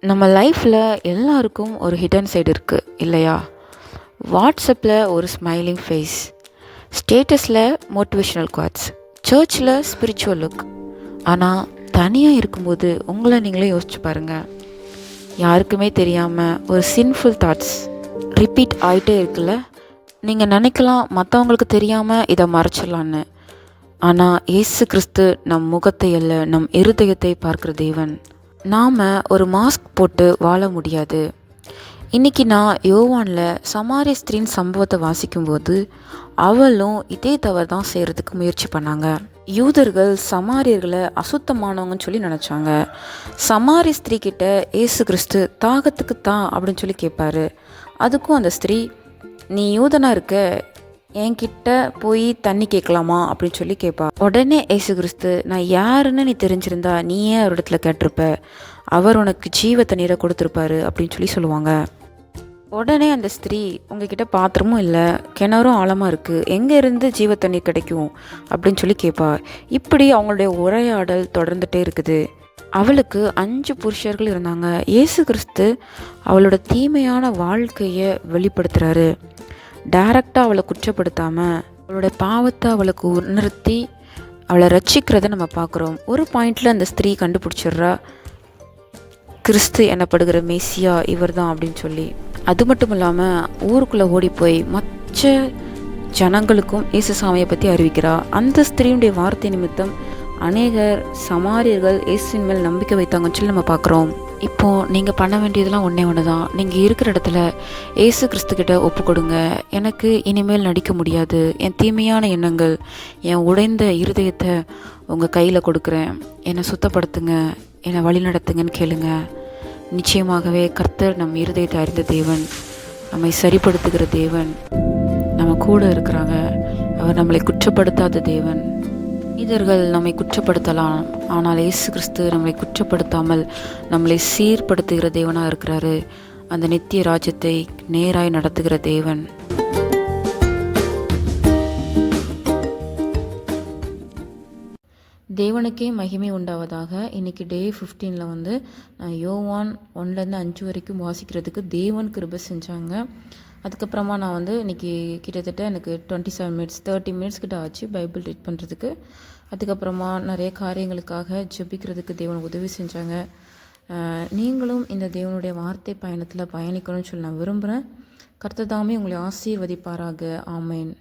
நம்ம லைஃப்பில் எல்லாருக்கும் ஒரு ஹிடன் சைடு இருக்குது இல்லையா? வாட்ஸ்அப்பில் ஒரு ஸ்மைலிங் ஃபேஸ், ஸ்டேட்டஸில் மோட்டிவேஷ்னல் குவாட்ஸ், சர்ச்சில் ஸ்பிரிச்சுவல் லுக். ஆனால் தனியாக இருக்கும்போது உங்களை நீங்களே யோசிச்சு பாருங்கள். யாருக்குமே தெரியாமல் ஒரு சின்ஃபுல் தாட்ஸ் ரிப்பீட் ஆகிட்டே இருக்குல்ல. நீங்கள் நினைக்கலாம் மற்றவங்களுக்கு தெரியாமல் இதை மறைச்சிடலான்னு. ஆனால் இயேசு கிறிஸ்து நம் முகத்தை அல்ல, நம் இருதயத்தை பார்க்குற தேவன். நாம் ஒரு மாஸ்க் போட்டு வாழ முடியாது. இன்றைக்கி நான் யோவானில் சமாரிய ஸ்திரீன் சம்பவத்தை வாசிக்கும்போது அவளும் இதே தவறு தான் செய்கிறதுக்கு முயற்சி பண்ணாங்க. யூதர்கள் சமாரியர்களை அசுத்தமானவங்கன்னு சொல்லி நினச்சாங்க. சமாரிய ஸ்திரீ கிட்ட ஏசு கிறிஸ்து தாகத்துக்கு தான் அப்படின்னு சொல்லி கேட்பாரு. அதுக்கும் அந்த ஸ்திரீ, நீ யூதனா இருக்க, என்கிட்ட போய் தண்ணி கேட்கலாமா அப்படின்னு சொல்லி கேட்பா. உடனே ஏசு கிறிஸ்து, நான் யாருன்னு நீ தெரிஞ்சிருந்தா நீ ஏன் அவரிடத்துல கேட்டிருப்ப, அவர் உனக்கு ஜீவ தண்ணீரை கொடுத்துருப்பாரு அப்படின்னு சொல்லி சொல்லுவாங்க. உடனே அந்த ஸ்திரீ, உங்ககிட்ட பாத்திரமும் இல்லை, கிணறும் ஆழமாக இருக்குது, எங்கே இருந்து ஜீவ தண்ணீர் கிடைக்கும் அப்படின்னு சொல்லி கேட்பா. இப்படி அவங்களுடைய உரையாடல் தொடர்ந்துகிட்டே இருக்குது. அவளுக்கு 5 புருஷர்கள் இருந்தாங்க. இயேசு கிறிஸ்து அவளோட தீமையான வாழ்க்கையை வெளிப்படுத்துகிறாரு. டைரக்டாக அவளை குற்றப்படுத்தாமல் அவளோட பாவத்தை அவளுக்கு உணர்த்தி அவளை ரட்சிக்கிறத நம்ம பார்க்குறோம். ஒரு பாயிண்டில் அந்த ஸ்திரீ கண்டுபிடிச்சிட்றா, கிறிஸ்து எனப்படுகிற மேசியா இவர் தான் அப்படின்னு சொல்லி. அது மட்டும் இல்லாமல் ஊருக்குள்ளே ஓடி போய் மற்ற ஜனங்களுக்கும் இயேசு சாமியை பற்றி அறிவிக்கிறா. அந்த ஸ்திரீயுடைய வார்த்தை நிமித்தம் அநேகர் சமாரியர்கள் இயேசுவின் மேல் நம்பிக்கை வைத்தாங்கன்னு சொல்லி நம்ம பார்க்குறோம். இப்போது நீங்கள் பண்ண வேண்டியதெல்லாம் ஒன்று தான். நீங்கள் இருக்கிற இடத்துல ஏசு கிறிஸ்துக்கிட்ட ஒப்பு கொடுங்க. எனக்கு இனிமேல் நடிக்க முடியாது, என் தீமையான எண்ணங்கள், என் உடைந்த இருதயத்தை உங்கள் கையில் கொடுக்குறேன், என்னை சுத்தப்படுத்துங்க, என்னை வழி நடத்துங்கன்னு கேளுங்க. நிச்சயமாகவே கர்த்தர் நம் இருதயத்தை அறிந்த தேவன், நம்மை சரிப்படுத்துகிற தேவன், நம்ம கூட இருக்கிறாங்க. அவர் நம்மளை குற்றப்படுத்தாத தேவன். மனிதர்கள் நம்மை குற்றப்படுத்தலாம், ஆனால் இயேசு கிறிஸ்து நம்மளை குற்றப்படுத்தாமல் நம்மளை சீர்படுத்துகிற தேவனாக இருக்கிறாரு. அந்த நித்திய ராஜ்யத்தை நேராய் நடத்துகிற தேவன். தேவனுக்கே மகிமை உண்டாவதாக. இன்றைக்கி டே 15 நான் யோவான் 1-5 வரைக்கும் வாசிக்கிறதுக்கு தேவன் கிருபை செஞ்சாங்க. அதுக்கப்புறமா நான் இன்றைக்கி கிட்டத்தட்ட எனக்கு 27 மினிட்ஸ் 30 மினிட்ஸ் கிட்ட ஆச்சு பைபிள் ரீட் பண்ணுறதுக்கு. அதுக்கப்புறமா நிறைய காரியங்களுக்காக ஜெபிக்கிறதுக்கு தேவன் உதவி செஞ்சாங்க. நீங்களும் இந்த தேவனுடைய வார்த்தை பயணத்தில் பயணிக்கணும்னு சொல்லி நான் விரும்புகிறேன். கர்த்தர் தாமே உங்களை ஆசீர்வதிப்பாராக. ஆமேன்.